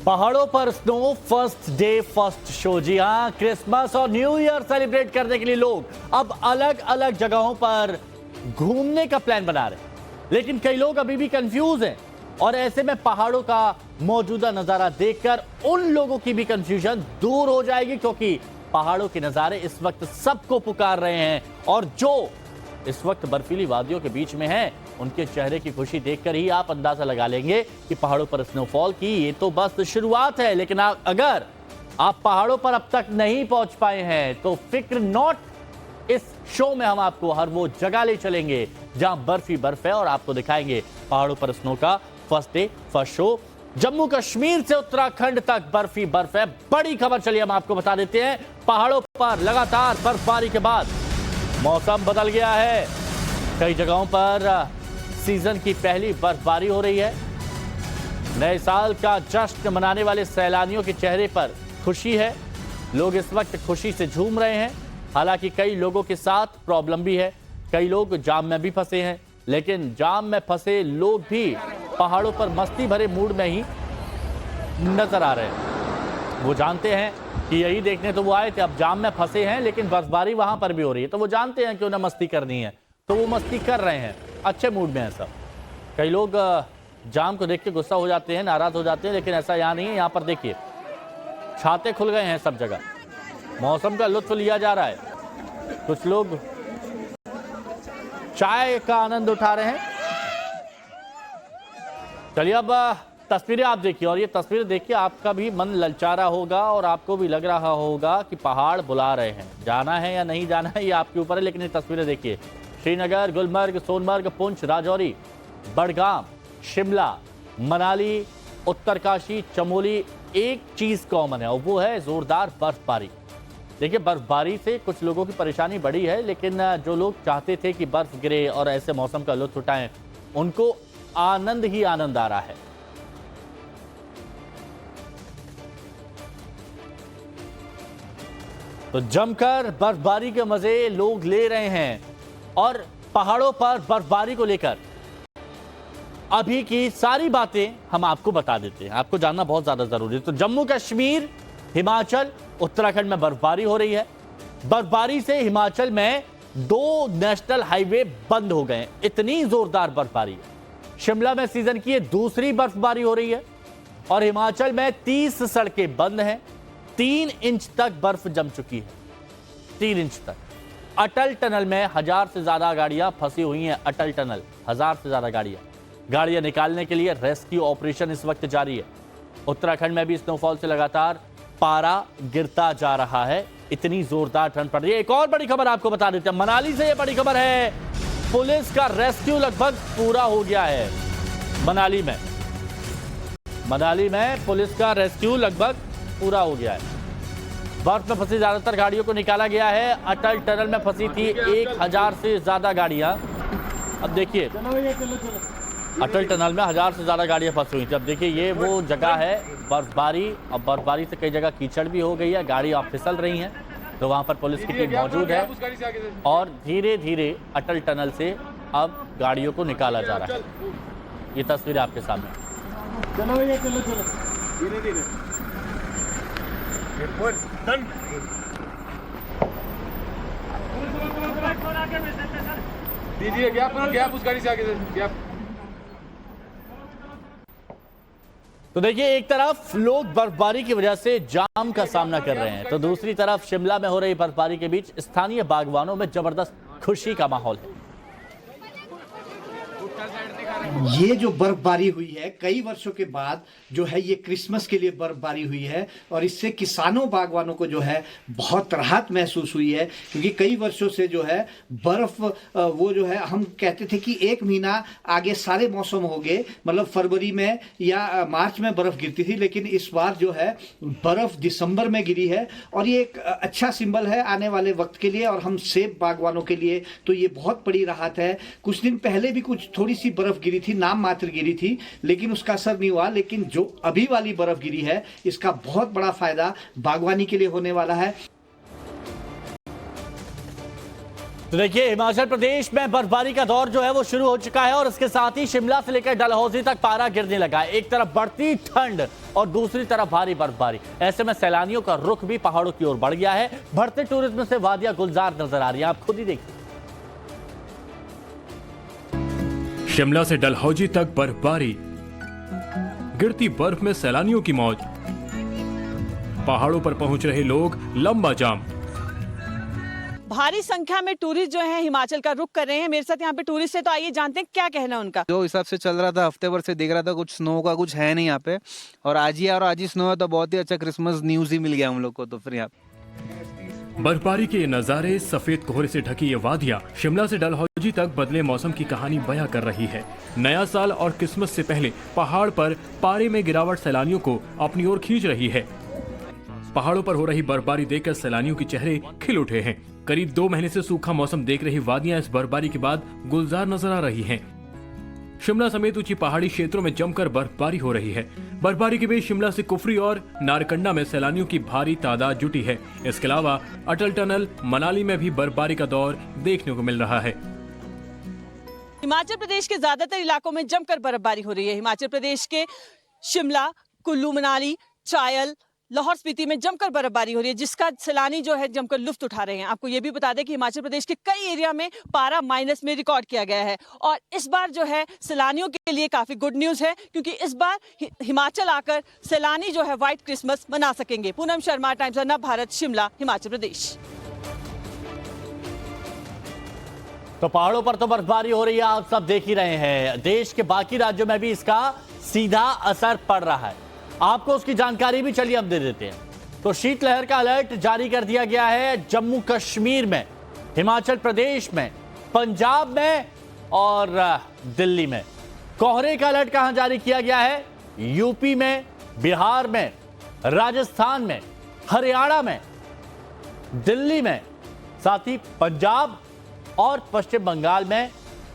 पहाड़ों पर snow, first day first show. जी हां, क्रिसमस और न्यू ईयर सेलिब्रेट करने के लिए लोग अब अलग अलग जगहों पर घूमने का प्लान बना रहे हैं, लेकिन कई लोग अभी भी कंफ्यूज हैं और ऐसे में पहाड़ों का मौजूदा नजारा देखकर उन लोगों की भी कंफ्यूजन दूर हो जाएगी, क्योंकि पहाड़ों के नजारे इस वक्त सबको पुकार रहे हैं और जो इस वक्त बर्फीली वादियों के बीच में हैं, उनके चेहरे की खुशी देखकर ही आप अंदाजा लगा लेंगे कि पहाड़ों पर स्नोफॉल की ये तो बस शुरुआत है। लेकिन अगर आप पहाड़ों पर अब तक नहीं पहुंच पाए हैं तो फिक्र नॉट, इस शो में हम आपको हर वो जगह ले चलेंगे जहां बर्फ ही बर्फ है और आपको दिखाएंगे पहाड़ों पर स्नो का first day first show. Jammu Kashmir से उत्तराखंड तक बर्फ ही बर्फ है। बड़ी खबर चलिए हम आपको बता देते हैं, पहाड़ों पर लगातार बर्फबारी के बाद मौसम बदल गया है। कई जगहों पर सीजन की पहली बर्फबारी हो रही है। नए साल का जश्न मनाने वाले सैलानियों के चेहरे पर खुशी है। लोग इस वक्त खुशी से झूम रहे हैं। हालांकि कई लोगों के साथ प्रॉब्लम भी है। कई लोग जाम में भी फंसे हैं, लेकिन जाम में फंसे लोग भी पहाड़ों पर मस्ती भरे मूड में ही नजर आ रहे हैं। वो जानते हैं कि यही देखने तो वो आए थे, अब जाम में फंसे हैं, लेकिन बर्फबारी वहां पर भी हो रही है, तो वो जानते हैं कि उन्हें मस्ती करनी है, तो वो मस्ती कर रहे हैं, अच्छे मूड में है सब। कई लोग जाम को देख के गुस्सा हो जाते हैं, नाराज हो जाते हैं, लेकिन ऐसा यहाँ नहीं है। यहाँ पर देखिए, छाते खुल गए हैं सब जगह, मौसम का लुत्फ लिया जा रहा है। कुछ लोग चाय का आनंद उठा रहे हैं। चलिए अब तस्वीरें आप देखिए, और ये तस्वीरें देखिए आपका भी मन ललचा रहा होगा और आपको भी लग रहा होगा कि पहाड़ बुला रहे हैं। जाना है या नहीं जाना है ये आपके ऊपर है, लेकिन ये तस्वीरें देखिए, श्रीनगर, गुलमर्ग, सोनमर्ग, पुंछ, राजौरी, बड़गाम, शिमला, मनाली, उत्तरकाशी, चमोली, एक चीज कॉमन है और वो है जोरदार बर्फबारी। देखिए, बर्फबारी से कुछ लोगों की परेशानी बढ़ी है, लेकिन जो लोग चाहते थे कि बर्फ गिरे और ऐसे मौसम का लुत्फ उठाएं, उनको आनंद ही आनंद आ रहा है। तो जमकर बर्फबारी के मजे लोग ले रहे हैं और पहाड़ों पर बर्फबारी को लेकर अभी की सारी बातें हम आपको बता देते हैं, आपको जानना बहुत ज्यादा जरूरी है। तो जम्मू कश्मीर, हिमाचल, उत्तराखंड में बर्फबारी हो रही है। बर्फबारी से हिमाचल में 2 नेशनल हाईवे बंद हो गए, इतनी जोरदार बर्फबारी है। शिमला में सीजन की दूसरी बर्फबारी हो रही है और हिमाचल में 30 सड़कें बंद हैं। 3 इंच तक बर्फ जम चुकी है, 3 इंच तक। अटल टनल में 1000 से ज्यादा गाड़ियां फंसी हुई हैं। अटल टनल, 1000 से ज्यादा गाड़ियां निकालने के लिए रेस्क्यू ऑपरेशन इस वक्त जारी है। उत्तराखंड में भी स्नोफॉल से लगातार पारा गिरता जा रहा है, इतनी जोरदार ठंड पड़ रही है। एक और बड़ी खबर आपको बता देते हैं, मनाली से यह बड़ी खबर है, पुलिस का रेस्क्यू लगभग पूरा हो गया है। मनाली में पुलिस का रेस्क्यू लगभग पूरा हो गया है। बर्फ में फंसी ज्यादातर गाड़ियों को निकाला गया है। अटल टनल में फंसी थी 1000 से ज्यादा गाड़ियां। अब देखिए, अटल टनल में 1000 से ज्यादा गाड़ियां फंसी हुई थी। अब देखिए, ये वो जगह है बर्फबारी, अब बर्फबारी से कई जगह कीचड़ भी हो गई है, गाड़ी अब फिसल रही हैं, तो वहां पर पुलिस की टीम मौजूद है और धीरे धीरे अटल टनल से अब गाड़ियों को निकाला जा रहा है। ये तस्वीर आपके सामने। चलो धीरे धीरे दीजिए गैप उस गाड़ी से आगे गैप। तो देखिए, एक तरफ लोग बर्फबारी की वजह से जाम का सामना कर रहे हैं, तो दूसरी तरफ शिमला में हो रही बर्फबारी के बीच स्थानीय बागवानों में जबरदस्त खुशी का माहौल है। ये जो बर्फबारी हुई है कई वर्षों के बाद जो है, ये क्रिसमस के लिए बर्फबारी हुई है और इससे किसानों बागवानों को जो है बहुत राहत महसूस हुई है, क्योंकि कई वर्षों से जो है बर्फ वो जो है, हम कहते थे कि 1 महीना आगे सारे मौसम हो गए, मतलब फरवरी में या मार्च में बर्फ गिरती थी, लेकिन इस बार जो है बर्फ दिसंबर में गिरी है और ये एक अच्छा सिंबल है आने वाले वक्त के लिए और हम सेब बागवानों के लिए, तो ये बहुत बड़ी राहत है। कुछ दिन पहले भी कुछ थोड़ी सी बर्फ गिरी थी, नाम मात्र गिरी थी, लेकिन उसका असर नहीं हुआ, लेकिन जो अभी वाली बर्फ गिरी है इसका बहुत बड़ा फायदा बागवानी के लिए होने वाला है। तो देखिए, हिमाचल प्रदेश में बर्फबारी का दौर जो है वो शुरू हो चुका है और इसके साथ ही शिमला से लेकर डलहौजी तक पारा गिरने लगा है। एक तरफ बढ़ती ठंड और दूसरी तरफ भारी बर्फबारी। ऐसे में सैलानियों का रुख भी पहाड़ों की ओर बढ़ गया है। बढ़ते टूरिज्म से वादियां गुलजार नजर आ रही है, आप खुद ही देखिए। शिमला से डलहौजी तक बर्फबारी, गिरती बर्फ में सैलानियों की मौज, पहाड़ों पर पहुंच रहे लोग, लंबा जाम। भारी संख्या में टूरिस्ट जो हैं हिमाचल का रुख कर रहे हैं। मेरे साथ यहाँ पे टूरिस्ट है, तो आइए जानते हैं क्या कहना है उनका। जो हिसाब से चल रहा था, हफ्ते भर से दिख रहा था, कुछ स्नो का कुछ है नहीं यहाँ पे, और आज ही स्नो है, तो बहुत ही अच्छा क्रिसमस न्यूज ही मिल गया हम लोग को। तो फिर यहाँ बर्फबारी के ये नजारे, सफेद कोहरे से ढकी ये वादियां, शिमला से डलहौजी तक बदले मौसम की कहानी बयां कर रही है। नया साल और क्रिसमस से पहले पहाड़ पर पारे में गिरावट सैलानियों को अपनी ओर खींच रही है। पहाड़ों पर हो रही बर्फबारी देखकर सैलानियों के चेहरे खिल उठे हैं। करीब 2 महीने से सूखा मौसम देख रही वादियां इस बर्फबारी के बाद गुलजार नजर आ रही हैं। शिमला समेत ऊंची पहाड़ी क्षेत्रों में जमकर बर्फबारी हो रही है। बर्फबारी के बीच शिमला से कुफरी और नारकंडा में सैलानियों की भारी तादाद जुटी है। इसके अलावा अटल टनल, मनाली में भी बर्फबारी का दौर देखने को मिल रहा है। हिमाचल प्रदेश के ज्यादातर इलाकों में जमकर बर्फबारी हो रही है। हिमाचल प्रदेश के शिमला, कुल्लू मनाली, चायल, लाहौर स्पीति में जमकर बर्फबारी हो रही है, जिसका सैलानी जो है जमकर लुत्फ उठा रहे हैं। आपको ये भी बता दें कि हिमाचल प्रदेश के कई एरिया में पारा माइनस में रिकॉर्ड किया गया है और इस बार जो है सैलानियों के लिए काफी गुड न्यूज है, क्योंकि इस बार हिमाचल आकर सैलानी जो है व्हाइट क्रिसमस मना सकेंगे। Poonam Sharma, times of Navbharat, Shimla, Himachal Pradesh. तो पहाड़ों पर तो बर्फबारी हो रही है, आप सब देख ही रहे हैं। देश के बाकी राज्यों में भी इसका सीधा असर पड़ रहा है। आपको उसकी जानकारी भी चलिए हम दे देते हैं। तो शीतलहर का अलर्ट जारी कर दिया गया है जम्मू कश्मीर में, हिमाचल प्रदेश में, पंजाब में और दिल्ली में। कोहरे का अलर्ट कहां जारी किया गया है? यूपी में, बिहार में, राजस्थान में, हरियाणा में, दिल्ली में, साथ ही पंजाब और पश्चिम बंगाल में।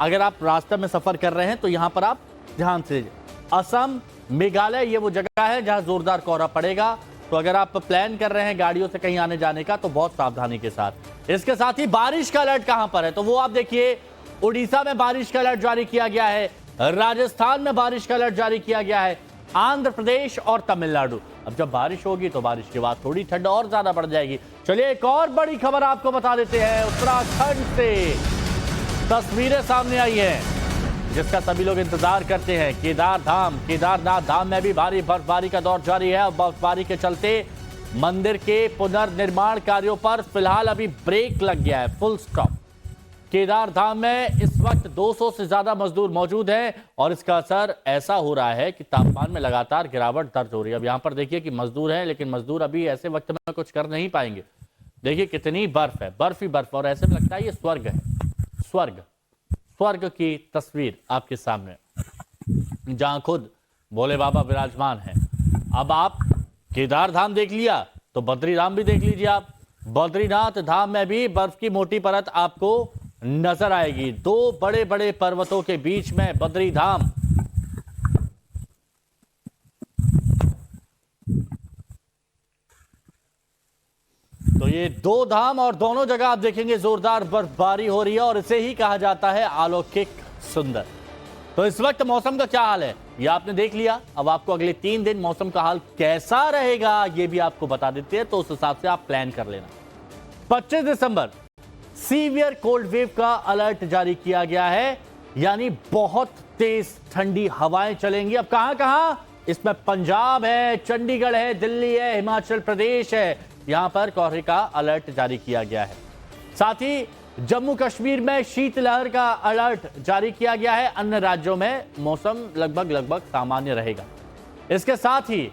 अगर आप रास्ते में सफर कर रहे हैं तो यहां पर आप ध्यान से, असम, मेघालय, ये वो जगह है जहां जोरदार कोहरा पड़ेगा। तो अगर आप प्लान कर रहे हैं गाड़ियों से कहीं आने जाने का तो बहुत सावधानी के साथ। इसके साथ ही बारिश का अलर्ट कहां पर है तो वो आप देखिए, उड़ीसा में बारिश का अलर्ट जारी किया गया है, राजस्थान में बारिश का अलर्ट जारी किया गया है, आंध्र प्रदेश और तमिलनाडु। अब जब बारिश होगी तो बारिश के बाद थोड़ी ठंड और ज्यादा बढ़ जाएगी। चलिए एक और बड़ी खबर आपको बता देते हैं। उत्तराखंड से तस्वीरें सामने आई हैं जिसका सभी लोग इंतजार करते हैं। केदारनाथ धाम में भी भारी बर्फबारी का दौर जारी है और बर्फबारी के चलते मंदिर के पुनर्निर्माण कार्यों पर फिलहाल अभी ब्रेक लग गया है, फुल स्टॉप। केदारधाम में इस वक्त 200 से ज्यादा मजदूर मौजूद हैं और इसका असर ऐसा हो रहा है कि तापमान में लगातार गिरावट दर्ज हो रही है। अब यहां पर देखिए कि मजदूर हैं, लेकिन मजदूर अभी ऐसे वक्त में कुछ कर नहीं पाएंगे। देखिए कितनी बर्फ है, बर्फ ही बर्फ, और ऐसे में लगता है ये स्वर्ग है, स्वर्ग की तस्वीर आपके सामने, जहां खुद भोले बाबा विराजमान हैं। अब आप केदारधाम देख लिया तो बद्रीधाम भी देख लीजिए आप। बद्रीनाथ धाम में भी बर्फ की मोटी परत आपको नजर आएगी। 2 बड़े बड़े पर्वतों के बीच में बद्रीधाम। तो ये 2 धाम और दोनों जगह आप देखेंगे जोरदार बर्फबारी हो रही है और इसे ही कहा जाता है अलौकिक सुंदर। तो इस वक्त मौसम का क्या हाल है ये आपने देख लिया। अब आपको अगले 3 दिन मौसम का हाल कैसा रहेगा ये भी आपको बता देते हैं, तो उस हिसाब से आप प्लान कर लेना। 25 दिसंबर सीवियर कोल्ड वेव का अलर्ट जारी किया गया है, यानी बहुत तेज ठंडी हवाएं चलेंगी। अब कहां कहां? इसमें पंजाब है, चंडीगढ़ है, दिल्ली है, हिमाचल प्रदेश है, यहां पर कोहरे का अलर्ट जारी किया गया है। साथ ही जम्मू कश्मीर में शीतलहर का अलर्ट जारी किया गया है। अन्य राज्यों में मौसम लगभग सामान्य रहेगा। इसके साथ ही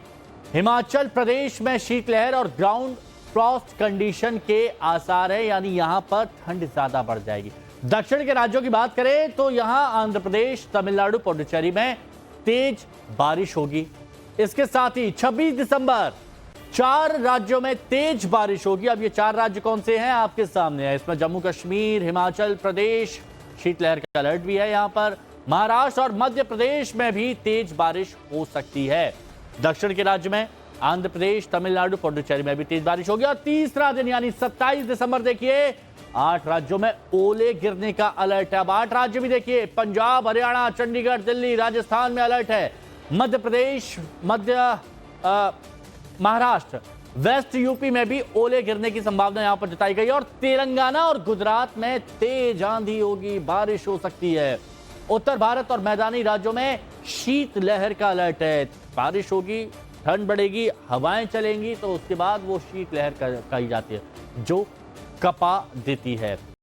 हिमाचल प्रदेश में शीतलहर और ग्राउंड फ्रॉस्ट कंडीशन के आसार है, यानी यहां पर ठंड ज्यादा बढ़ जाएगी। दक्षिण के राज्यों की बात करें तो यहां आंध्र प्रदेश, तमिलनाडु, पुडुचेरी में तेज बारिश होगी। इसके साथ ही 26 दिसंबर 4 राज्यों में तेज बारिश होगी। अब ये 4 राज्य कौन से हैं आपके सामने है। इसमें जम्मू कश्मीर, हिमाचल प्रदेश, शीतलहर का अलर्ट भी है यहां पर। महाराष्ट्र और मध्य प्रदेश में भी तेज बारिश हो सकती है। दक्षिण के राज्य में आंध्र प्रदेश, तमिलनाडु, पुडुचेरी में भी तेज बारिश होगी। और तीसरा दिन यानी 27 दिसंबर देखिए 8 राज्यों में ओले गिरने का अलर्ट है। अब 8 राज्य भी देखिए, पंजाब, हरियाणा, चंडीगढ़, दिल्ली, राजस्थान में अलर्ट है। मध्य प्रदेश, महाराष्ट्र, वेस्ट यूपी में भी ओले गिरने की संभावना यहां पर जताई गई। और तेलंगाना और गुजरात में तेज आंधी होगी, बारिश हो सकती है। उत्तर भारत और मैदानी राज्यों में शीत लहर का अलर्ट है। बारिश होगी, ठंड बढ़ेगी, हवाएं चलेंगी, तो उसके बाद वो शीत लहर कही जाती है जो कपा देती है।